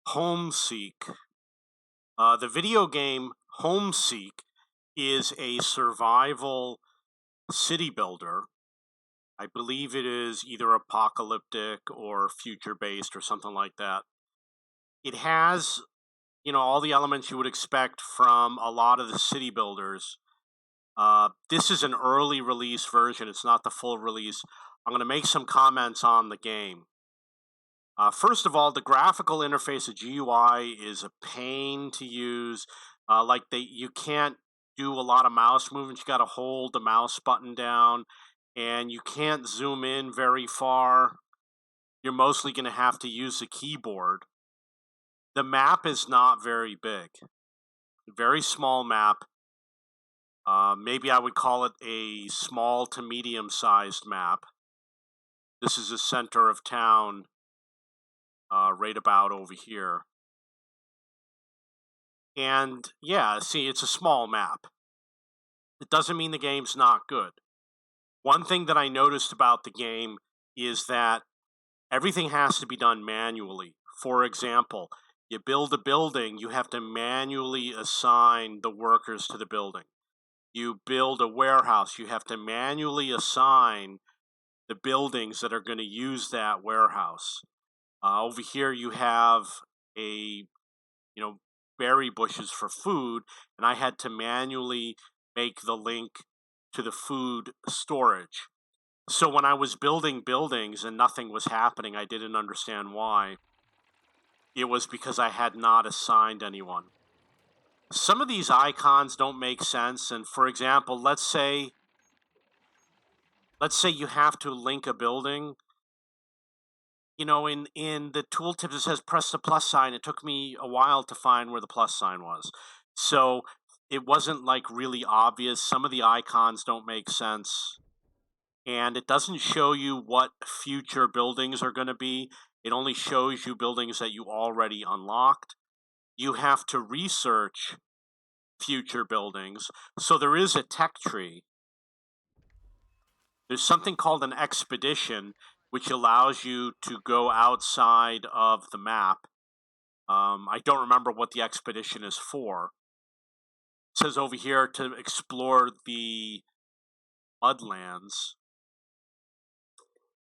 Homeseek. The video game Homeseek is a survival city builder. I believe it is either apocalyptic or future based or something like that. It has, all the elements you would expect from a lot of the city builders. This is an early release version, it's not the full release. I'm going to make some comments on the game. First of all, the graphical interface of GUI is a pain to use. You can't do a lot of mouse movements. You got to hold the mouse button down, and you can't zoom in very far. You're mostly going to have to use the keyboard. The map is not very big. Very small map. Maybe I would call it a small to medium-sized map. This is the center of town. Right about over here. And yeah, see, it's a small map. It doesn't mean the game's not good. One thing that I noticed about the game is that everything has to be done manually. For example, you build a building, you have to manually assign the workers to the building. You build a warehouse, you have to manually assign the buildings that are going to use that warehouse. Over here you have berry bushes for food, and I had to manually make the link to the food storage. So when I was building buildings and nothing was happening, I didn't understand why. It was because I had not assigned anyone. Some of these icons don't make sense, and for example, let's say you have to link a building. In the tooltip it says press the plus sign. It took me a while to find where the plus sign was. So it wasn't like really obvious. Some of the icons don't make sense. And it doesn't show you what future buildings are going to be. It only shows you buildings that you already unlocked. You have to research future buildings. So there is a tech tree. There's something called an expedition, which allows you to go outside of the map. I don't remember what the expedition is for. It says over here to explore the mudlands.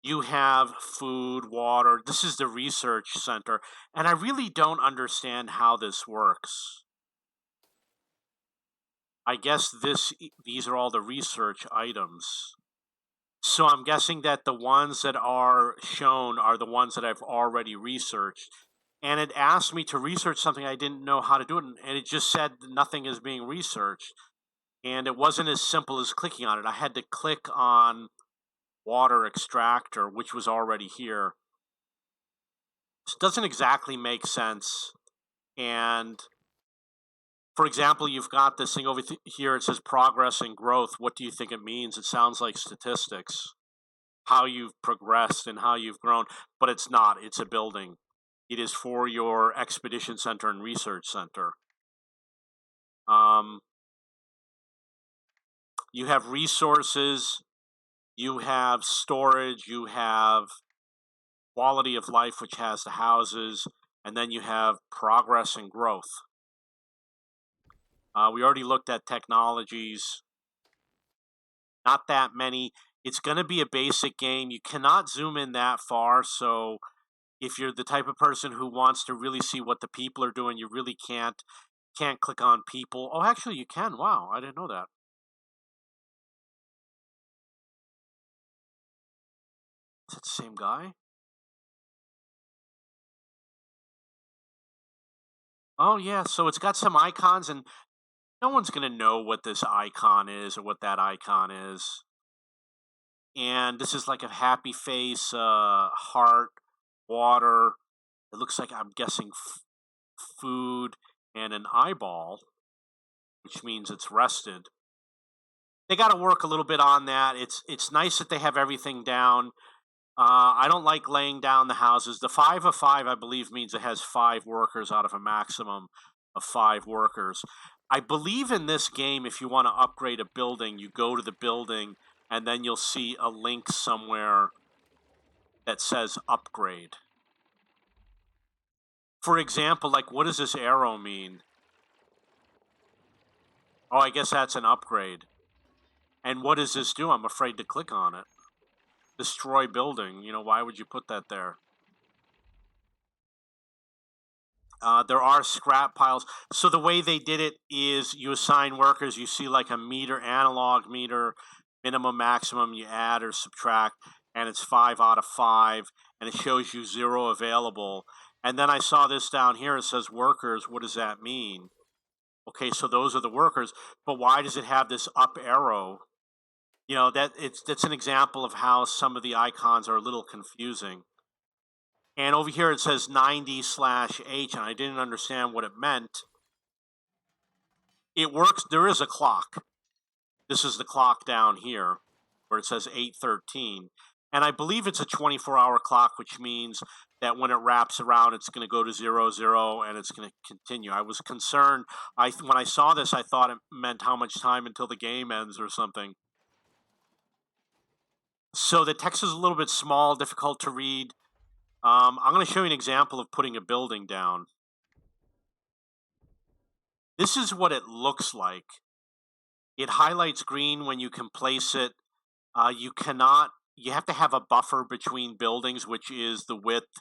You have food, water. This is the research center, and I really don't understand how this works. I guess these are all the research items. So I'm guessing that the ones that are shown are the ones that I've already researched. And it asked me to research something I didn't know how to do it, and it just said nothing is being researched. And it wasn't as simple as clicking on it. I had to click on water extractor, which was already here. So it doesn't exactly make sense. And for example, you've got this thing over here. It says progress and growth. What do you think it means? It sounds like statistics, how you've progressed and how you've grown, but it's not. It's a building. It is for your expedition center and research center. You have resources, you have storage, you have quality of life, which has the houses, and then you have progress and growth. We already looked at technologies. Not that many. It's going to be a basic game. You cannot zoom in that far, so if you're the type of person who wants to really see what the people are doing, you really can't click on people. Oh, actually, you can. Wow, I didn't know that. Is it the same guy? Oh, yeah, so it's got some icons, and no one's going to know what this icon is or what that icon is. And this is like a happy face, heart, water. It looks like, I'm guessing, food and an eyeball, which means it's rested. They got to work a little bit on that. It's nice that they have everything down. I don't like laying down the houses. The 5 of 5, I believe, means it has 5 workers out of a maximum of 5 workers. I believe in this game, if you want to upgrade a building, you go to the building, and then you'll see a link somewhere that says upgrade. For example, like, what does this arrow mean? Oh, I guess that's an upgrade. And what does this do? I'm afraid to click on it. Destroy building. Why would you put that there? There are scrap piles. So the way they did it is you assign workers. You see like a meter, analog meter, minimum, maximum. You add or subtract, and it's 5 out of 5, and it shows you 0 available. And then I saw this down here. It says workers. What does that mean? Okay, so those are the workers. But why does it have this up arrow? That's an example of how some of the icons are a little confusing. And over here it says 90/H, and I didn't understand what it meant. It works. There is a clock. This is the clock down here where it says 8:13. And I believe it's a 24-hour clock, which means that when it wraps around, it's going to go to 00, and it's going to continue. I was concerned. When I saw this, I thought it meant how much time until the game ends or something. So the text is a little bit small, difficult to read. I'm going to show you an example of putting a building down. This is what it looks like. It highlights green when you can place it. You have to have a buffer between buildings, which is the width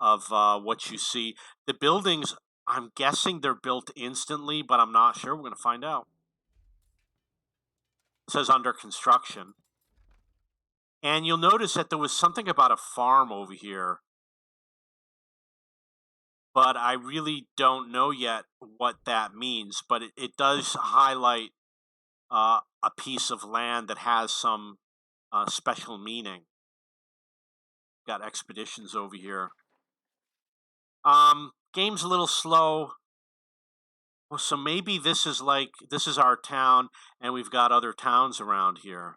of what you see. The buildings, I'm guessing they're built instantly, but I'm not sure. We're going to find out. It says under construction. And you'll notice that there was something about a farm over here, but I really don't know yet what that means. But it does highlight a piece of land that has some special meaning. Got expeditions over here. Game's a little slow. Well, so maybe this is our town, and we've got other towns around here.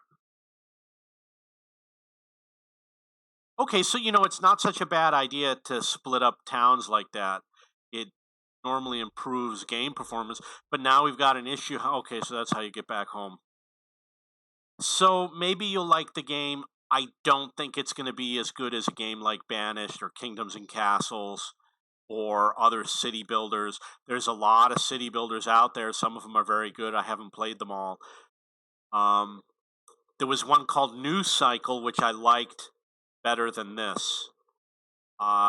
Okay, so it's not such a bad idea to split up towns like that. It normally improves game performance, but now we've got an issue. Okay, so that's how you get back home. So maybe you'll like the game. I don't think it's going to be as good as a game like Banished or Kingdoms and Castles or other city builders. There's a lot of city builders out there. Some of them are very good. I haven't played them all. There was one called News Cycle, which I liked better than this.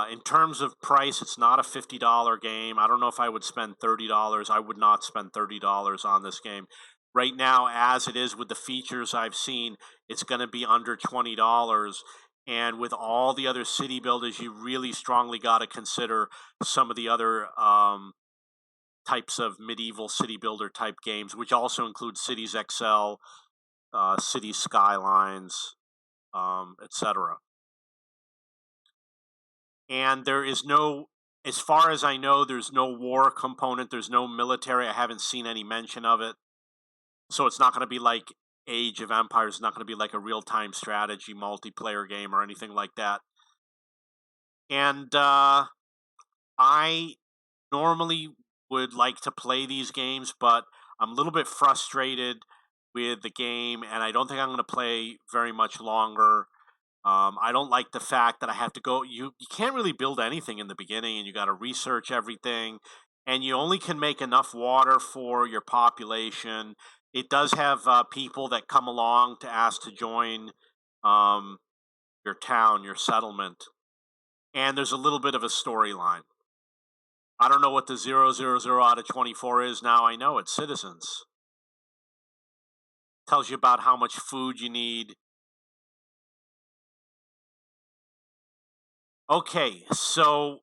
In terms of price, it's not a $50 game. I don't know if I would spend $30. I would not spend $30 on this game. Right now, as it is with the features I've seen, it's going to be under $20. And with all the other city builders, you really strongly got to consider some of the other types of medieval city builder type games, which also include Cities XL, City Skylines, etc. And there is no, as far as I know, there's no war component. There's no military. I haven't seen any mention of it. So it's not going to be like Age of Empires. It's not going to be like a real-time strategy multiplayer game or anything like that. And I normally would like to play these games, but I'm a little bit frustrated with the game, and I don't think I'm going to play very much longer. I don't like the fact that I have to go. You can't really build anything in the beginning, and you got to research everything, and you only can make enough water for your population. It does have people that come along to ask to join your town, your settlement, and there's a little bit of a storyline. I don't know what the 000 out of 24 is. Now I know it's citizens. Tells you about how much food you need. Okay, so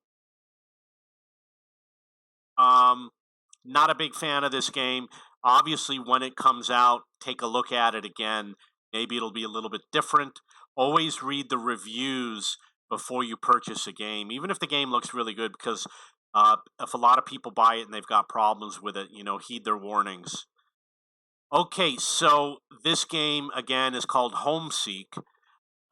not a big fan of this game. Obviously, when it comes out, take a look at it again. Maybe it'll be a little bit different. Always read the reviews before you purchase a game, even if the game looks really good, because if a lot of people buy it and they've got problems with it, heed their warnings. Okay, so this game, again, is called Homeseek.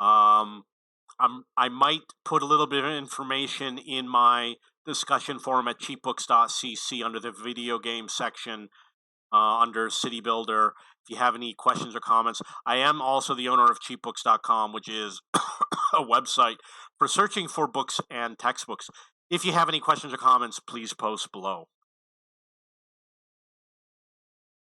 I might put a little bit of information in my discussion forum at cheapbooks.cc under the video game section under City Builder. If you have any questions or comments, I am also the owner of cheapbooks.com, which is a website for searching for books and textbooks. If you have any questions or comments, please post below.